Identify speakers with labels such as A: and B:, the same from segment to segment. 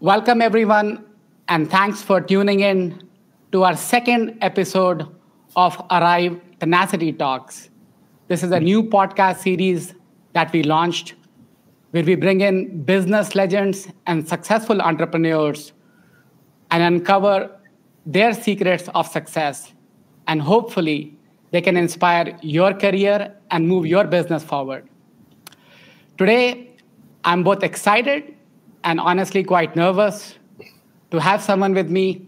A: Welcome, everyone, and thanks for tuning in to our second episode of Arrive Tenacity Talks. This is a new podcast series that we launched where we bring in business legends and successful entrepreneurs and uncover their secrets of success. And hopefully, they can inspire your career and move your business forward. Today, I'm both excited and honestly quite nervous to have someone with me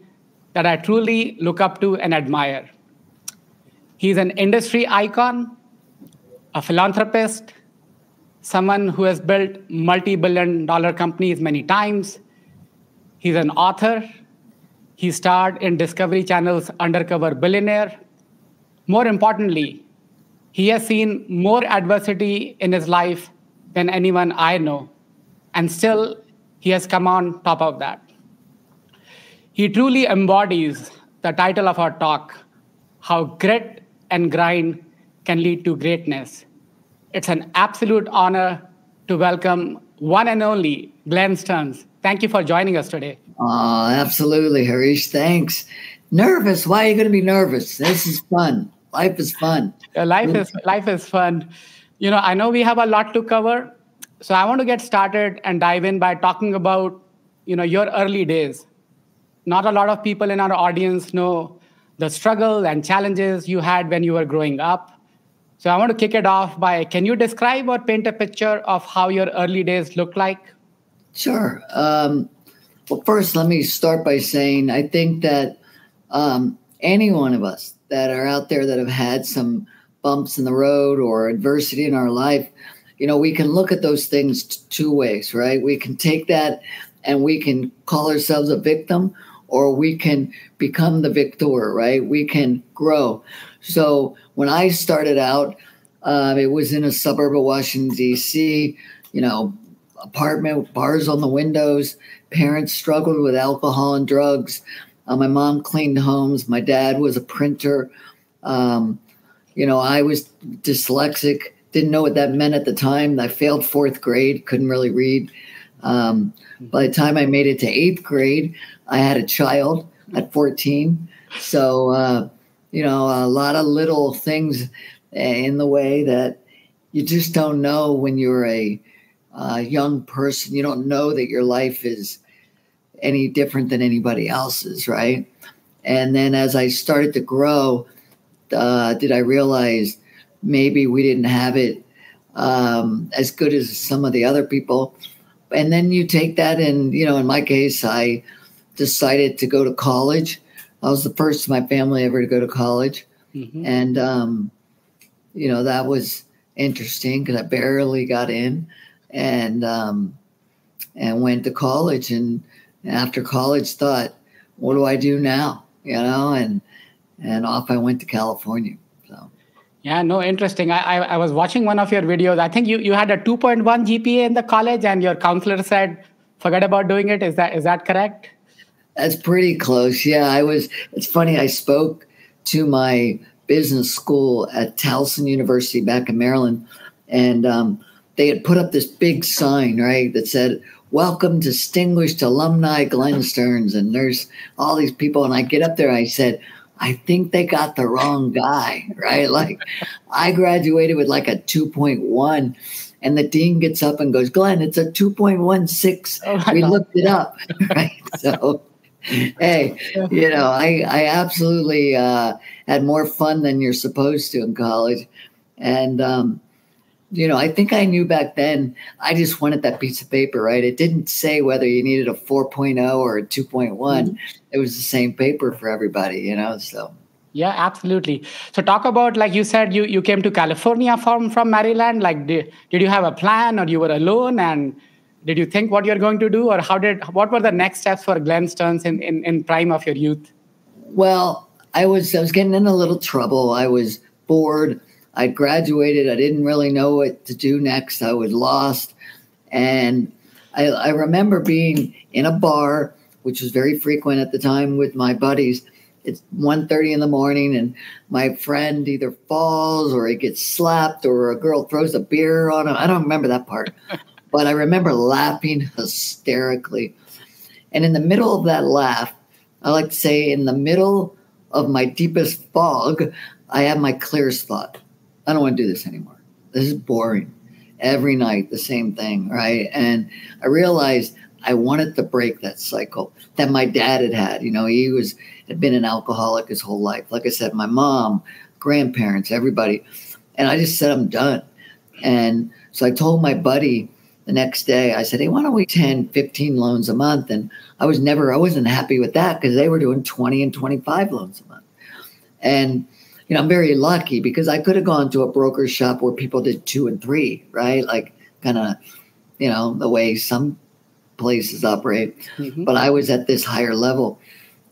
A: that I truly look up to and admire. He's an industry icon, a philanthropist, someone who has built multi-billion-dollar companies many times. He's an author. He starred in Discovery Channel's Undercover Billionaire. More importantly, he has seen more adversity in his life than anyone I know, and still he has come on top of that. He truly embodies the title of our talk, How Grit and Grind Can Lead to Greatness. It's an absolute honor to welcome one and only Glenn Stearns. Thank you for joining us today.
B: Oh, absolutely, Harish. Thanks. Nervous? Why are you going to be nervous? This is fun. Life is fun.
A: Life is fun. You know, I know we have a lot to cover, so I want to get started and dive in by talking about, your early days. Not a lot of people in our audience know the struggle and challenges you had when you were growing up. So I want to kick it off by, can you describe or paint a picture of how your early days looked like?
B: Sure. Well, first, let me start by saying I think that any one of us that are out there that have had some bumps in the road or adversity in our life, we can look at those things two ways, right? We can take that and we can call ourselves a victim, or we can become the victor, right? We can grow. So when I started out, it was in a suburb of Washington, D.C., apartment, bars on the windows. Parents struggled with alcohol and drugs. My mom cleaned homes. My dad was a printer. I was dyslexic. Didn't know what that meant at the time. I failed fourth grade, couldn't really read. By the time I made it to eighth grade, I had a child at 14. So, a lot of little things in the way that you just don't know when you're a young person. You don't know that your life is any different than anybody else's, right? And then as I started to grow, did I realize maybe we didn't have it as good as some of the other people. And then you take that and, in my case, I decided to go to college. I was the first in my family ever to go to college. Mm-hmm. And, that was interesting because I barely got in and went to college. And after college thought, what do I do now? And off I went to California. So.
A: Yeah, no, interesting. I was watching one of your videos. I think you had a 2.1 GPA in the college and your counselor said, forget about doing it. Is that correct?
B: That's pretty close. Yeah, it's funny. I spoke to my business school at Towson University back in Maryland, and they had put up this big sign, right, that said, welcome distinguished alumni Glenn Stearns. And there's all these people. And I get up there, I said, I think they got the wrong guy, right? Like I graduated with like a 2.1 and the dean gets up and goes, Glenn, it's a 2.16. Oh, we looked it up, right? So, hey, I absolutely had more fun than you're supposed to in college. And, I think I knew back then, I just wanted that piece of paper, right? It didn't say whether you needed a 4.0 or a 2.1. Mm-hmm. It was the same paper for everybody, so.
A: Yeah, absolutely. So talk about, like you said, you came to California from Maryland. Like, did you have a plan or you were alone? And did you think what you're going to do? Or what were the next steps for Glenn Stearns in prime of your youth?
B: Well, I was getting in a little trouble. I was bored. I graduated. I didn't really know what to do next. I was lost. And I remember being in a bar, which was very frequent at the time with my buddies. It's 1:30 in the morning and my friend either falls or he gets slapped or a girl throws a beer on him. I don't remember that part, but I remember laughing hysterically. And in the middle of that laugh, I like to say, in the middle of my deepest fog, I have my clearest thought. I don't want to do this anymore. This is boring. Every night, the same thing, right? And I realized I wanted to break that cycle that my dad had had. You know, had been an alcoholic his whole life. Like I said, my mom, grandparents, everybody. And I just said, I'm done. And so I told my buddy the next day, I said, hey, why don't we 10, 15 loans a month? And I wasn't happy with that because they were doing 20 and 25 loans a month. And, you know, I'm very lucky because I could have gone to a broker's shop where people did 2 and 3, right? Like kind of, you know, the way some places operate. Mm-hmm. But I was at this higher level.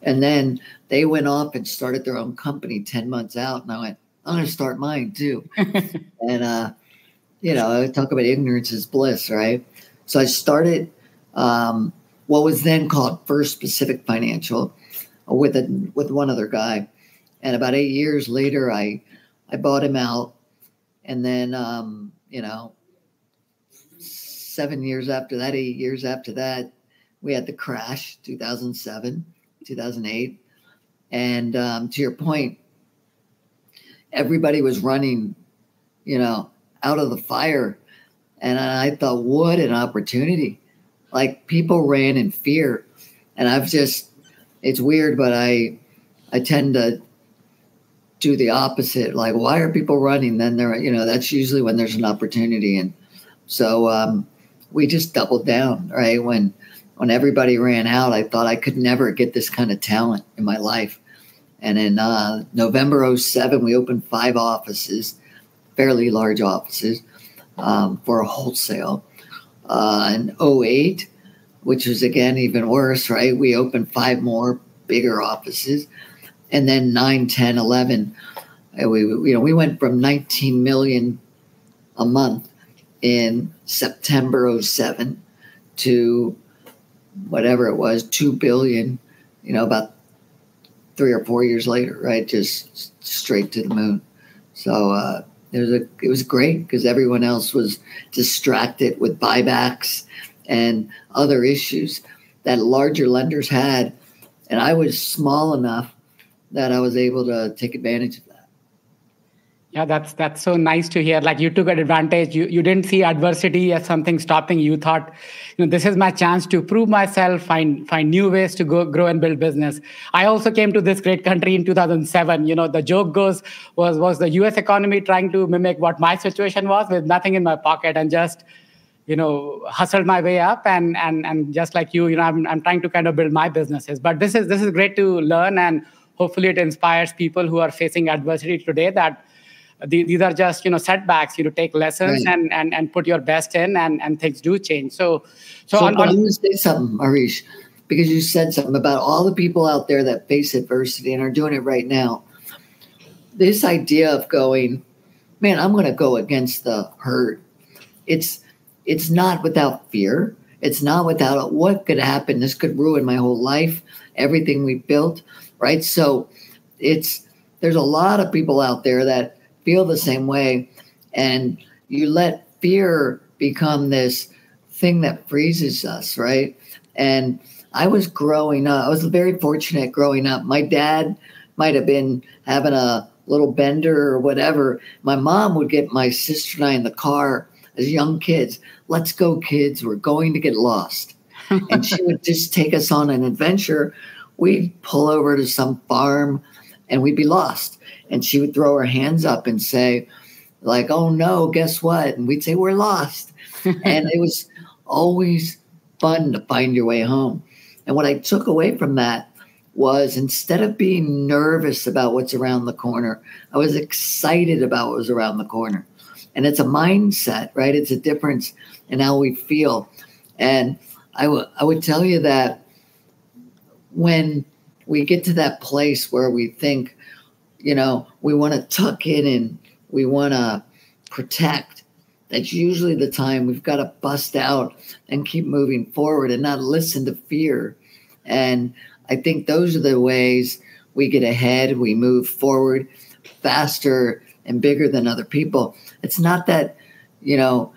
B: And then they went off and started their own company 10 months out. And I went, I'm going to start mine too. And, you know, I talk about ignorance is bliss, right? So I started what was then called First Pacific Financial with one other guy. And about 8 years later, I bought him out. And then, you know, 7 years after that, 8 years after that, we had the crash, 2007, 2008. And to your point, everybody was running, you know, out of the fire. And I thought, what an opportunity. Like people ran in fear. And it's weird, but I tend to do the opposite. Like, why are people running? Then that's usually when there's an opportunity. And so we just doubled down, right? When everybody ran out, I thought I could never get this kind of talent in my life. And in November 2007, we opened 5 offices, fairly large offices, for a wholesale. In 2008, which was again even worse, right? We opened 5 more bigger offices. And then 9, 10, 11, we went from 19 million a month in September 2007 to whatever it was, 2 billion, you know, about 3 or 4 years later, right? Just straight to the moon. So it was great because everyone else was distracted with buybacks and other issues that larger lenders had. And I was small enough that I was able to take advantage of that.
A: Yeah, that's so nice to hear. Like you took an advantage. You didn't see adversity as something stopping. You thought, you know, this is my chance to prove myself, find new ways to grow and build business. I also came to this great country in 2007. You know, the joke goes was the U.S. economy trying to mimic what my situation was with nothing in my pocket and just, you know, hustled my way up and just like you know, I'm trying to kind of build my businesses. But this is great to learn, and hopefully it inspires people who are facing adversity today that these are just, you know, setbacks. You take lessons right. and put your best in, and things do change. So
B: I'm going to say something, Harish, because you said something about all the people out there that face adversity and are doing it right now. This idea of going, man, I'm going to go against the herd. It's not without fear. It's not without what could happen. This could ruin my whole life, everything we built, right? So there's a lot of people out there that feel the same way, and you let fear become this thing that freezes us, right? And I was growing up. I was very fortunate growing up. My dad might have been having a little bender or whatever. My mom would get my sister and I in the car as young kids. Let's go, kids. We're going to get lost. And she would just take us on an adventure. We'd pull over to some farm and we'd be lost. And she would throw her hands up and say, like, oh, no, guess what? And we'd say, we're lost. And it was always fun to find your way home. And what I took away from that was, instead of being nervous about what's around the corner, I was excited about what was around the corner. And it's a mindset, right? It's a difference in how we feel. And I would tell you that when we get to that place where we think, you know, we want to tuck in and we want to protect, that's usually the time we've got to bust out and keep moving forward and not listen to fear. And I think those are the ways we get ahead. We move forward faster and bigger than other people. It's not that, you know,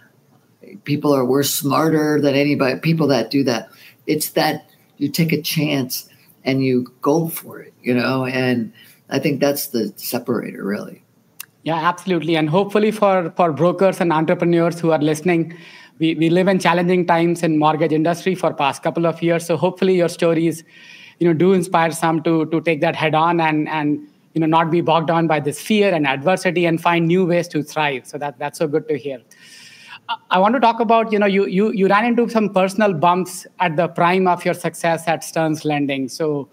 B: we're smarter than anybody, people that do that. It's that you take a chance and you go for it, and I think that's the separator, really.
A: Yeah, absolutely. And hopefully for brokers and entrepreneurs who are listening, we live in challenging times in mortgage industry for past couple of years. So hopefully your stories, do inspire some to take that head on and not be bogged down by this fear and adversity and find new ways to thrive. So that's so good to hear. I want to talk about, you ran into some personal bumps at the prime of your success at Stearns Lending. So,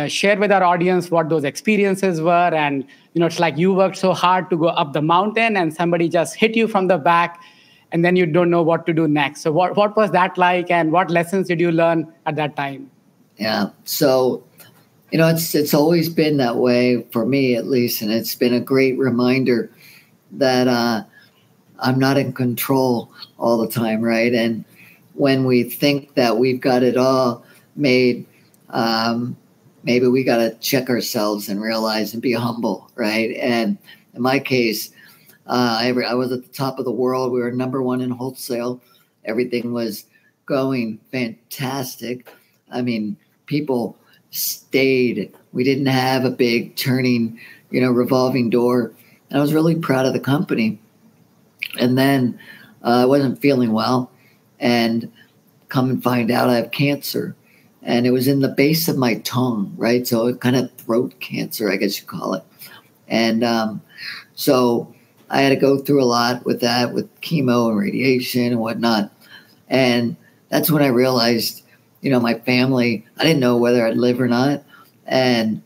A: share with our audience what those experiences were. And, it's like you worked so hard to go up the mountain and somebody just hit you from the back and then you don't know what to do next. So what was that like and what lessons did you learn at that time?
B: Yeah. So, it's always been that way for me, at least. And it's been a great reminder that I'm not in control all the time, right? And when we think that we've got it all made, maybe we got to check ourselves and realize and be humble, right? And in my case, I was at the top of the world. We were number one in wholesale. Everything was going fantastic. I mean, people stayed. We didn't have a big turning, revolving door. And I was really proud of the company. And then I wasn't feeling well, and come and find out I have cancer. And it was in the base of my tongue, right? So it kind of throat cancer, I guess you call it. And so I had to go through a lot with that, with chemo and radiation and whatnot. And that's when I realized, my family, I didn't know whether I'd live or not. And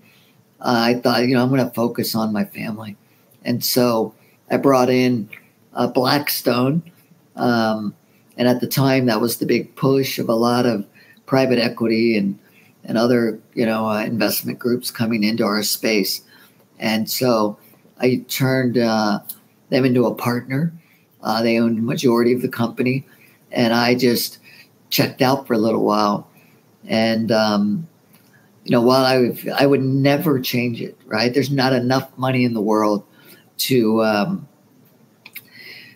B: I thought, I'm going to focus on my family. And so I brought in Blackstone. And at the time, that was the big push of a lot of private equity and other, investment groups coming into our space. And so I turned them into a partner. They owned the majority of the company. And I just checked out for a little while. And, while I would never change it, right? There's not enough money in the world to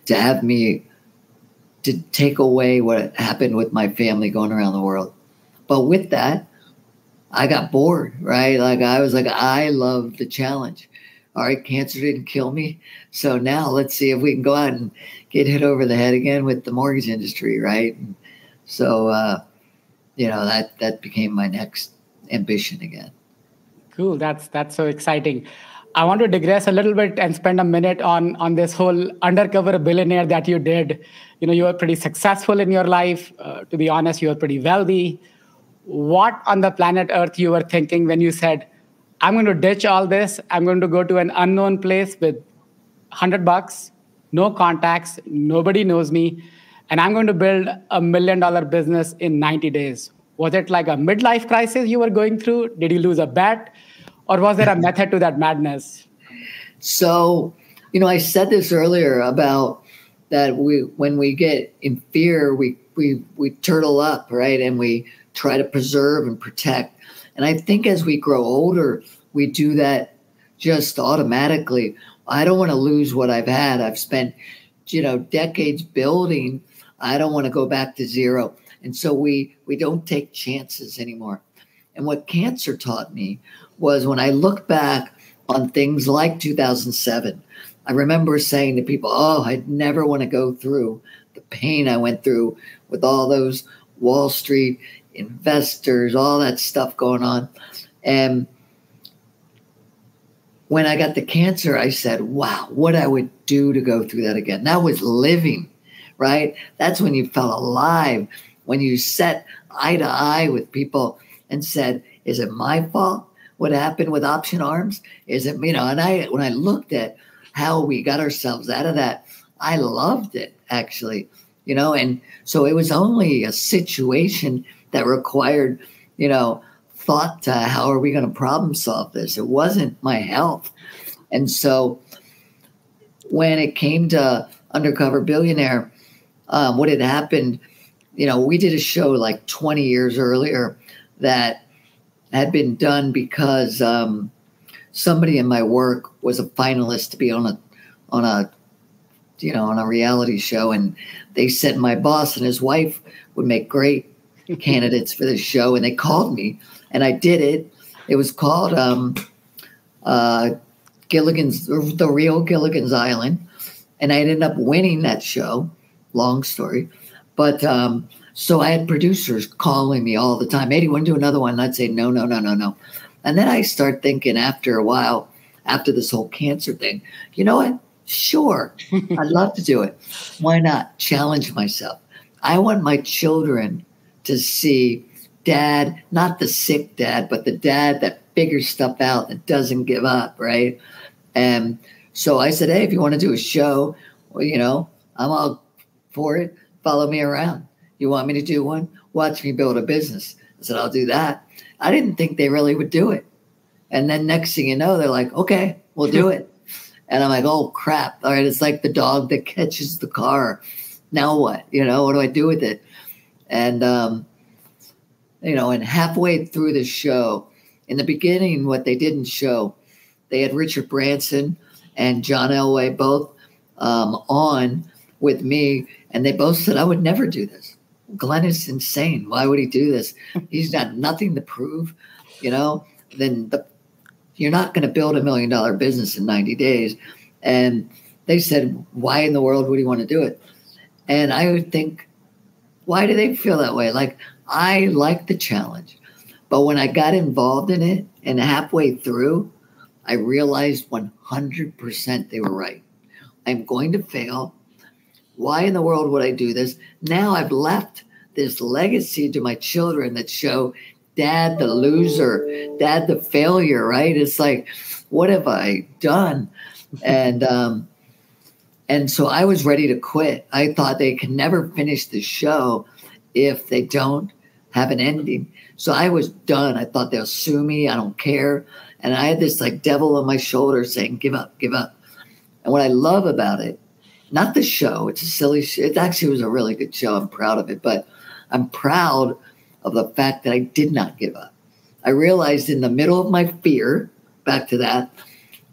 B: have me to take away what happened with my family going around the world. But with that, I got bored, right? I love the challenge. All right, cancer didn't kill me. So now let's see if we can go out and get hit over the head again with the mortgage industry, right? And so, that became my next ambition again.
A: Cool. That's so exciting. I want to digress a little bit and spend a minute on this whole undercover billionaire that you did. You were pretty successful in your life. To be honest, you were pretty wealthy. What on the planet Earth you were thinking when you said, I'm going to ditch all this. I'm going to go to an unknown place with $100, no contacts, nobody knows me, and I'm going to build $1 million business in 90 days. Was it like a midlife crisis you were going through? Did you lose a bet? Or was there a method to that madness?
B: So, I said this earlier about that when we get in fear, we turtle up, right? And we try to preserve and protect. And I think as we grow older, we do that just automatically. I don't want to lose what I've had. I've spent, decades building. I don't want to go back to zero. And so we don't take chances anymore. And what cancer taught me was when I look back on things like 2007, I remember saying to people, I'd never want to go through the pain I went through with all those Wall Street investors, all that stuff going on. And when I got the cancer, I said, wow, what I would do to go through that again. That was living, right? That's when you felt alive, when you sat eye to eye with people and said, is it my fault what happened with Option Arms? Is it, and when I looked at how we got ourselves out of that, I loved it, actually, and so it was only a situation that required, thought to how are we going to problem solve this? It wasn't my health. And so when it came to Undercover Billionaire, what had happened, we did a show like 20 years earlier that had been done because somebody in my work was a finalist to be on a reality show, and they said my boss and his wife would make great candidates for the show, and they called me, and I did it. It was called Gilligan's, The Real Gilligan's Island, and I ended up winning that show. Long story, but so I had producers calling me all the time. Hey, do you want to do another one? And I'd say no, no, no, no, no. And then I start thinking after a while, after this whole cancer thing, you know what? Sure, I'd love to do it. Why not challenge myself? I want my children to see dad, not the sick dad, but the dad that figures stuff out, that doesn't give up, right? And so I said, hey, if you want to do a show, well, you know, I'm all for it. Follow me around. You want me to do one? Watch me build a business. I said, I'll do that. I didn't think they really would do it. And then next thing you know, they're like, okay, we'll do it. And I'm like, oh, crap. All right, it's like the dog that catches the car. Now what? You know, what do I do with it? And, you know, and halfway through the show, in the beginning, what they didn't show, they had Richard Branson and John Elway both on with me, and they both said, I would never do this. Glenn is insane. Why would he do this? He's got nothing to prove, you know. Then you're not going to build $1 million business in 90 days. And they said, why in the world would he want to do it? And I would think, why do they feel that way? Like, I like the challenge. But when I got involved in it and halfway through, I realized 100% they were right. I'm going to fail. Why in the world would I do this? Now I've left this legacy to my children that show dad the loser, dad the failure, right? It's like, what have I done? And so I was ready to quit. I thought they can never finish the show if they don't have an ending. So I was done. I thought they'll sue me. I don't care. And I had this like devil on my shoulder saying, give up, give up. And what I love about it, not the show, it's a silly show. It actually was a really good show. I'm proud of it, but I'm proud of the fact that I did not give up. I realized in the middle of my fear, back to that,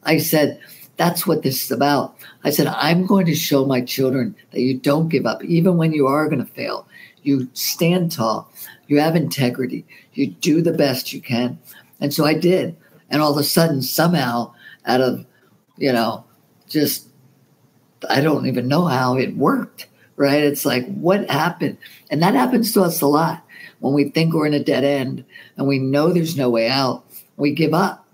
B: I said, that's what this is about. I said, I'm going to show my children that you don't give up, even when you are going to fail. You stand tall. You have integrity. You do the best you can. And so I did. And all of a sudden, somehow, out of, you know, just, I don't even know how it worked, right? It's like, what happened? And that happens to us a lot. When we think we're in a dead end and we know there's no way out, we give up.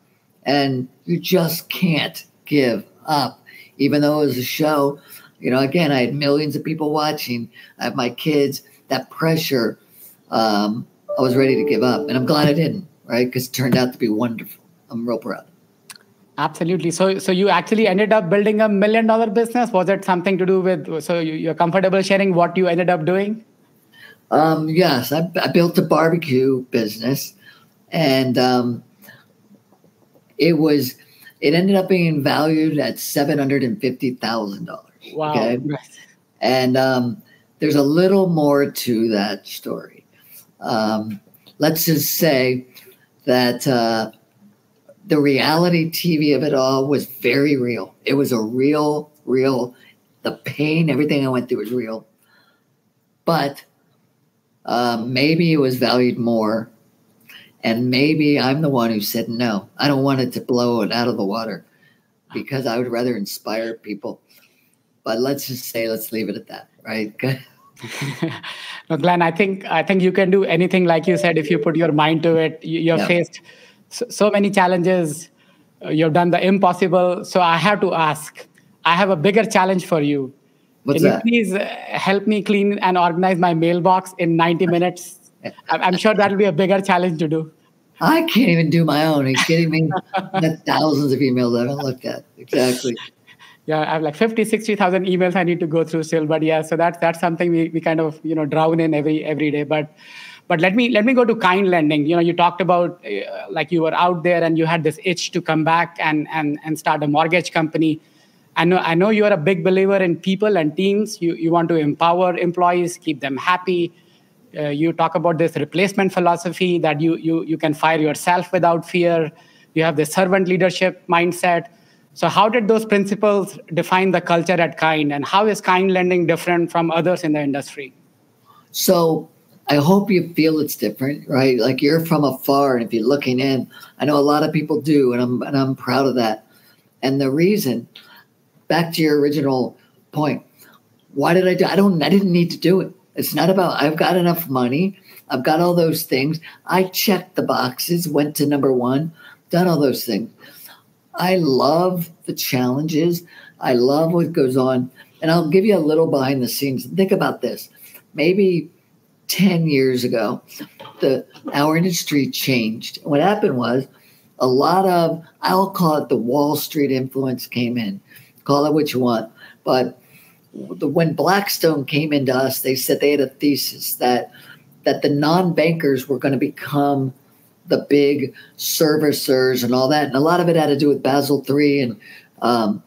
B: And you just can't give up. Even though it was a show, you know, again, I had millions of people watching. I have my kids, that pressure, I was ready to give up. And I'm glad I didn't, right? Because it turned out to be wonderful. I'm real proud.
A: Absolutely. So you actually ended up building $1 million business. Was it something to do with, so you're comfortable sharing what you ended up doing?
B: Yes, I built a barbecue business, and it ended up being valued at $750,000.
A: Wow.
B: Okay? And there's a little more to that story. Let's just say that the reality TV of it all was very real. It was a real, the pain, everything I went through was real. But maybe it was valued more. And maybe I'm the one who said, no, I don't want it to blow it out of the water because I would rather inspire people. But let's just say, let's leave it at that, right?
A: No, Glenn, I think you can do anything, like you said, if you put your mind to it. You've faced so many challenges. You've done the impossible. So I have to ask, I have a bigger challenge for you.
B: What's
A: Can
B: that?
A: you please help me clean and organize my mailbox in 90 minutes? I'm sure that'll be a bigger challenge to do.
B: I can't even do my own. Are you kidding me? I have thousands of emails I haven't looked at. Exactly.
A: Yeah, I have like 50, 60,000 emails I need to go through still. But yeah, so that's something we kind of, drown in every day. But let me go to Kind Lending. You talked about like you were out there and you had this itch to come back and start a mortgage company. I know you are a big believer in people and teams. You want to empower employees, keep them happy. You talk about this replacement philosophy that you can fire yourself without fear. You have this servant leadership mindset. So how did those principles define the culture at Kind, and how is Kind Lending different from others in the industry?
B: So I hope you feel it's different, right? Like you're from afar, and if you're looking in, I know a lot of people do, and I'm proud of that. And the reason, back to your original point, why did I do? I didn't need to do it. It's not about. I've got enough money. I've got all those things. I checked the boxes, went to number one, done all those things. I love the challenges. I love what goes on, and I'll give you a little behind the scenes. Think about this. Maybe 10 years ago, our industry changed. What happened was a lot of, I'll call it the Wall Street influence came in. Call it what you want. But when Blackstone came into us, they said they had a thesis that the non-bankers were going to become the big servicers and all that. And a lot of it had to do with Basel III and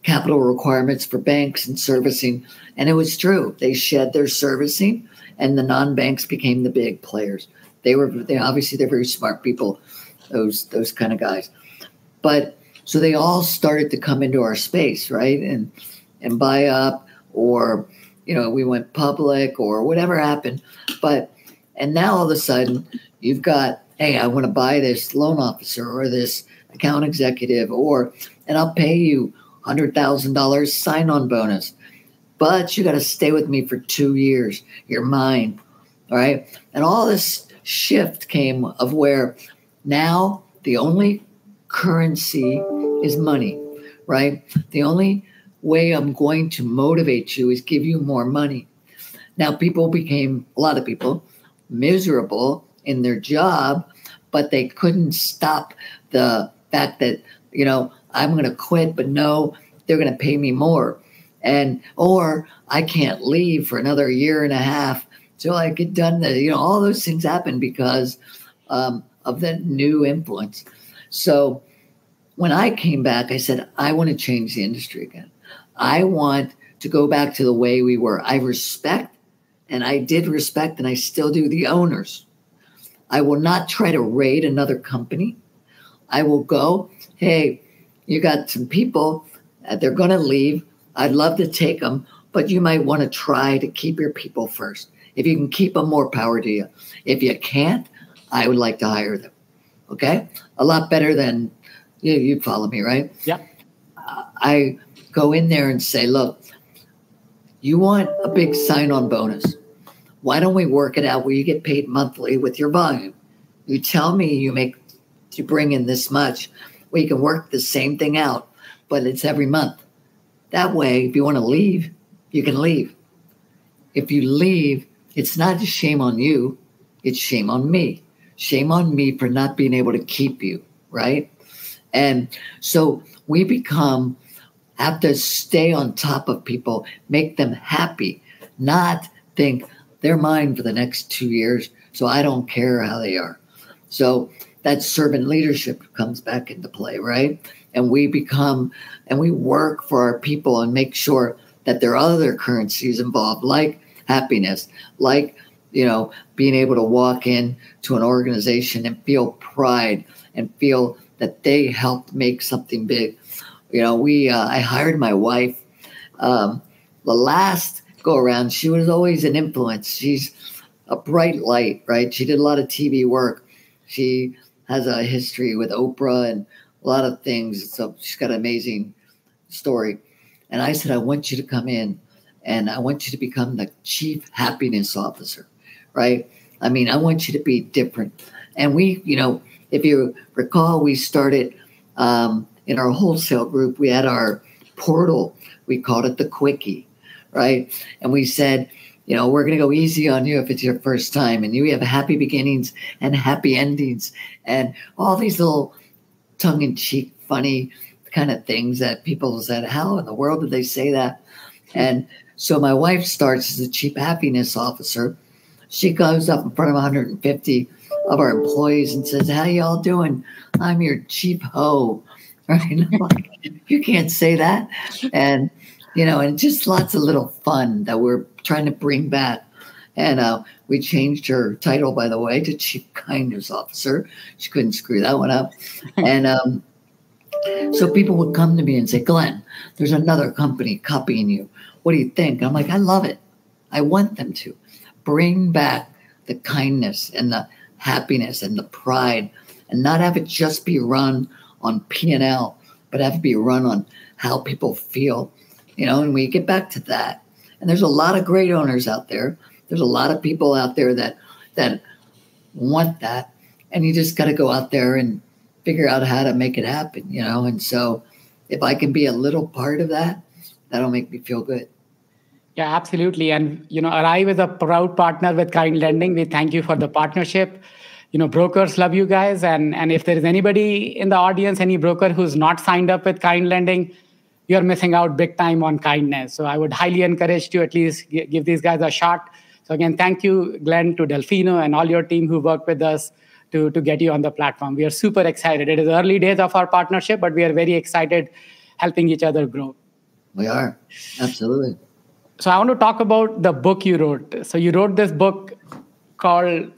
B: capital requirements for banks and servicing. And it was true. They shed their servicing, and the non-banks became the big players. They obviously they're very smart people, those kind of guys. But so they all started to come into our space, right? And buy up, or we went public or whatever happened. And now all of a sudden you've got, hey, I want to buy this loan officer or this account executive, and I'll pay you $100,000 sign-on bonus. But you got to stay with me for 2 years. You're mine. All right. And all this shift came of where now the only currency is money, right? The only way I'm going to motivate you is give you more money. Now, a lot of people, miserable in their job, but they couldn't stop the fact that, I'm going to quit, but no, they're going to pay me more. Or I can't leave for another year and a half till I get done. All those things happen because of the new influence. So when I came back, I said, I want to change the industry again. I want to go back to the way we were. I respect, and I did respect, and I still do, the owners. I will not try to raid another company. I will go, hey, you got some people, they're going to leave. I'd love to take them, but you might want to try to keep your people first. If you can keep them, more power to you. If you can't, I would like to hire them. Okay? A lot better than, you follow me, right?
A: Yeah.
B: I go in there and say, look, you want a big sign-on bonus. Why don't we work it out where you get paid monthly with your volume? You tell me you bring in this much. We can work the same thing out, but it's every month. That way, if you want to leave, you can leave. If you leave, it's not just shame on you, it's shame on me. Shame on me for not being able to keep you, right? And so we have to stay on top of people, make them happy, not think they're mine for the next 2 years, so I don't care how they are. So that servant leadership comes back into play, right? And we work for our people and make sure that there are other currencies involved, like happiness, like, being able to walk in to an organization and feel pride and feel that they helped make something big. I hired my wife. The last go around, she was always an influence. She's a bright light, right? She did a lot of TV work. She has a history with Oprah and a lot of things. So she's got an amazing story. And I said, I want you to come in and I want you to become the chief happiness officer, right? I want you to be different. And we, if you recall, we started in our wholesale group, we had our portal. We called it the Quickie, right? And we said, we're going to go easy on you if it's your first time. And you have happy beginnings and happy endings and all these little tongue-in-cheek, funny kind of things that people said, how in the world did they say that? And so my wife starts as the chief happiness officer. She goes up in front of 150 of our employees and says, how y'all doing? I'm your chief ho. Right? I'm like, you can't say that. And, and just lots of little fun that we're trying to bring back. And we changed her title, by the way, to chief kindness officer. She couldn't screw that one up. And so people would come to me and say, Glenn, there's another company copying you. What do you think? I'm like, I love it. I want them to bring back the kindness and the happiness and the pride, and not have it just be run on P&L, but have it be run on how people feel, and we get back to that. And there's a lot of great owners out there. There's a lot of people out there that want that. And you just got to go out there and figure out how to make it happen, And so if I can be a little part of that, that'll make me feel good.
A: Yeah, absolutely. And, Arrive is a proud partner with Kind Lending. We thank you for the partnership. Brokers love you guys. And if there is anybody in the audience, any broker who's not signed up with Kind Lending, you're missing out big time on kindness. So I would highly encourage you to at least give these guys a shot. So again, thank you, Glenn, to Delfino and all your team who worked with us to get you on the platform. We are super excited. It is early days of our partnership, but we are very excited helping each other grow.
B: We are. Absolutely.
A: So I want to talk about the book you wrote. So you wrote this book called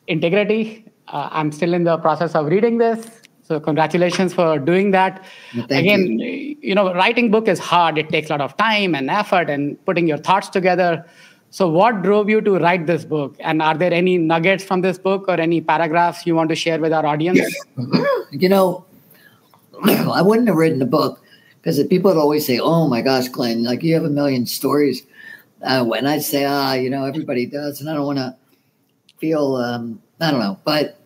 A: Integrity. I'm still in the process of reading this. So congratulations for doing that.
B: Thank you.
A: Writing book is hard. It takes a lot of time and effort and putting your thoughts together. So what drove you to write this book? And are there any nuggets from this book or any paragraphs you want to share with our audience?
B: I wouldn't have written the book because people would always say, oh my gosh, Glenn, like you have a million stories. When I say, everybody does. And I don't want to feel, I don't know. But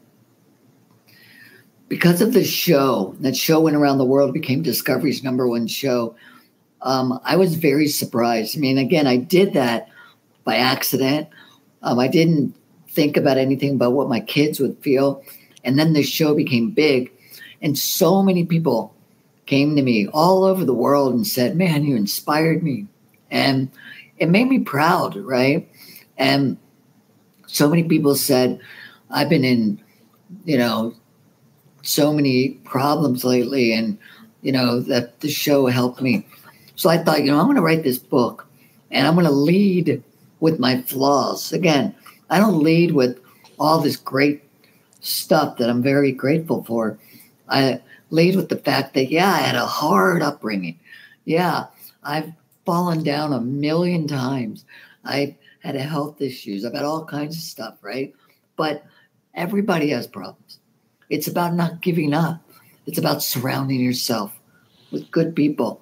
B: because of the show, that show went around the world, became Discovery's #1 show. I was very surprised. I mean, again, I did that by accident. I didn't think about anything about what my kids would feel. And then the show became big. And so many people came to me all over the world and said, man, you inspired me. And it made me proud, right? And so many people said, I've been in, so many problems lately, and, that the show helped me. So I thought, I'm going to write this book, and I'm going to lead with my flaws. Again, I don't lead with all this great stuff that I'm very grateful for. I lead with the fact that, I had a hard upbringing. Yeah, I've fallen down 1,000,000 times. I had health issues. I've had all kinds of stuff, right? But everybody has problems. It's about not giving up. It's about surrounding yourself with good people.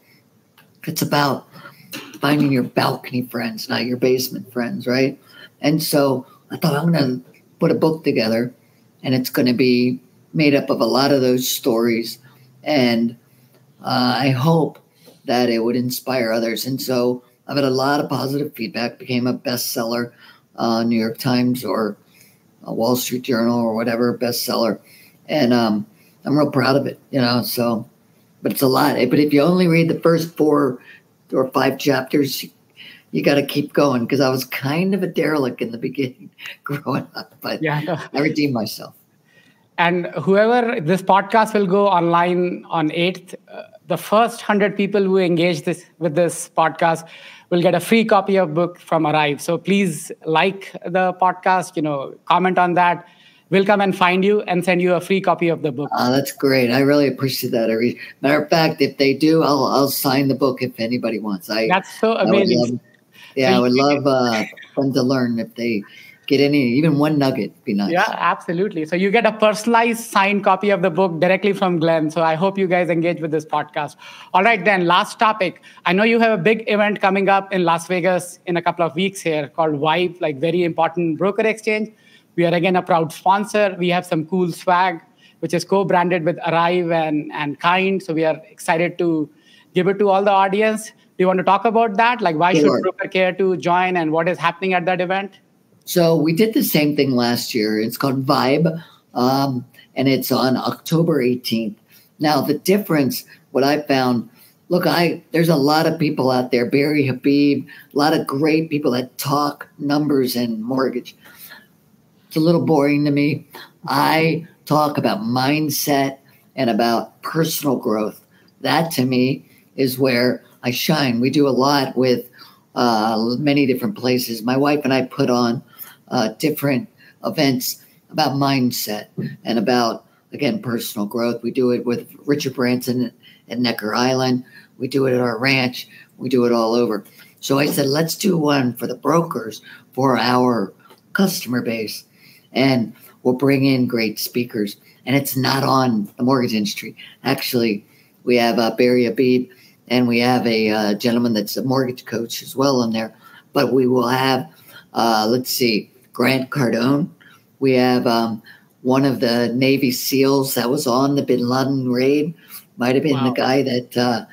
B: It's about finding your balcony friends, not your basement friends, right? And so I thought I'm going to put a book together, and it's going to be made up of a lot of those stories. And I hope that it would inspire others. And so I've had a lot of positive feedback, became a bestseller, New York Times or Wall Street Journal or whatever, bestseller. And I'm real proud of it, so, but it's a lot. But if you only read the first 4 or 5 chapters, you got to keep going, because I was kind of a derelict in the beginning growing up, but I redeemed myself.
A: And this podcast will go online on 8th. The first 100 people who engage with this podcast will get a free copy of book from Arrive. So please like the podcast, comment on that. We'll come and find you and send you a free copy of the book.
B: That's great. I really appreciate that. Matter of fact, if they do, I'll sign the book if anybody wants.
A: That's so amazing.
B: I would love them to learn if they get even one nugget. It'd be nice.
A: Yeah, absolutely. So you get a personalized signed copy of the book directly from Glenn. So I hope you guys engage with this podcast. All right, then, last topic. I know you have a big event coming up in Las Vegas in a couple of weeks here called Vibe, like very important broker exchange. We are, again, a proud sponsor. We have some cool swag, which is co-branded with Arrive and Kind. So we are excited to give it to all the audience. Do you want to talk about that? Like, why should broker care to join, and what is happening at that event?
B: So we did the same thing last year. It's called Vibe, and it's on October 18th. Now, the difference, what I found, look, there's a lot of people out there, Barry Habib, a lot of great people that talk numbers and mortgage. It's a little boring to me. I talk about mindset and about personal growth. That, to me, is where I shine. We do a lot with many different places. My wife and I put on different events about mindset and about, again, personal growth. We do it with Richard Branson at Necker Island. We do it at our ranch. We do it all over. So I said, let's do one for the brokers for our customer base, and we'll bring in great speakers. And it's not on the mortgage industry. Actually, we have Barry Abib, and we have a gentleman that's a mortgage coach as well in there. But we will have, let's see, Grant Cardone. We have one of the Navy SEALs that was on the Bin Laden raid. Might have been the guy that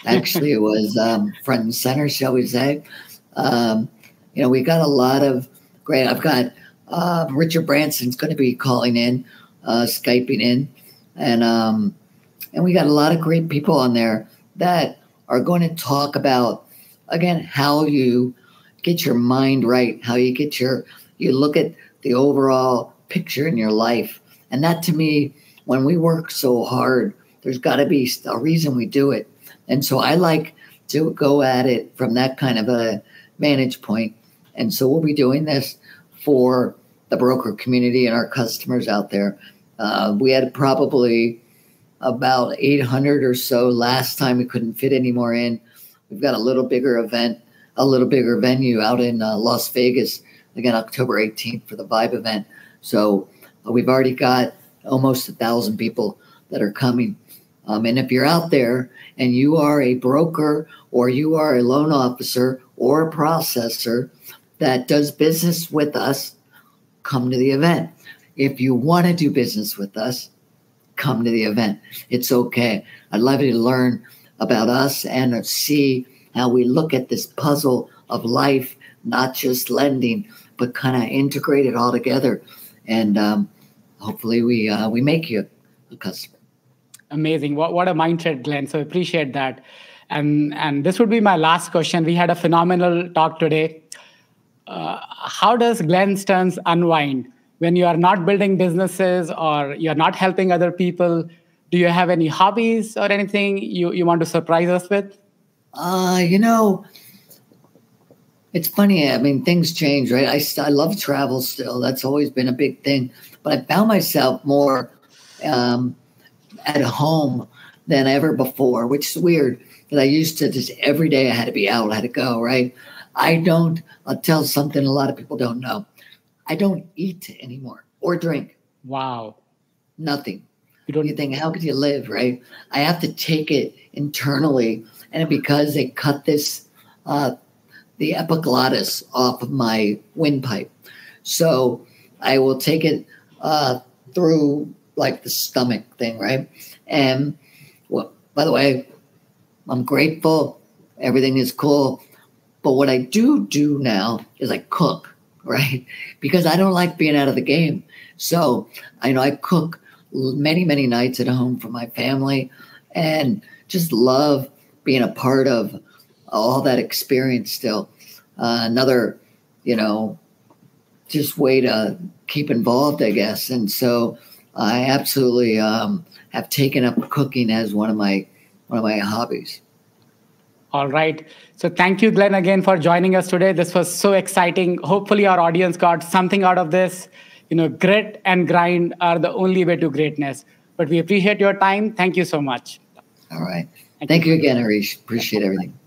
B: actually was front and center, shall we say. We got a lot of great. I've got Richard Branson's going to be calling in, Skyping in, and we got a lot of great people on there that are going to talk about, again, how you get your mind right, how you look at the overall picture in your life. And that, to me, when we work so hard, there's got to be a reason we do it. And so I like to go at it from that kind of a vantage point. And so we'll be doing this for the broker community and our customers out there. We had probably about 800 or so last time. We couldn't fit any more in. We've got a little bigger venue out in Las Vegas, again, October 18th for the Vibe event. So we've already got almost 1,000 people that are coming. And if you're out there and you are a broker or you are a loan officer or a processor that does business with us, come to the event. If you want to do business with us, come to the event. It's okay. I'd love you to learn about us and see how we look at this puzzle of life, not just lending, but kind of integrate it all together. And hopefully we make you a customer.
A: Amazing. What a mindset, Glenn. So I appreciate that. And this would be my last question. We had a phenomenal talk today. How does Glenn Stearns unwind when you are not building businesses or you're not helping other people? Do you have any hobbies or anything you want to surprise us with?
B: It's funny. I mean, things change, right? I love travel still. That's always been a big thing. But I found myself more at home than ever before, which is weird. Because I used to just every day I had to be out, I had to go, right? I'll tell something a lot of people don't know. I don't eat anymore or drink.
A: Wow.
B: Nothing. You think, how could you live, right? I have to take it internally. And because they cut the epiglottis off of my windpipe. So I will take it through like the stomach thing, right? And well, by the way, I'm grateful. Everything is cool. But what I do now is I cook, right? Because I don't like being out of the game. So I cook many, many nights at home for my family and just love being a part of all that experience still. Another, just way to keep involved, I guess. And so I absolutely have taken up cooking as one of my hobbies.
A: All right. So thank you, Glenn, again for joining us today. This was so exciting. Hopefully our audience got something out of this. Grit and grind are the only way to greatness. But we appreciate your time. Thank you so much.
B: All right. Thank you again, Harish. Appreciate everything.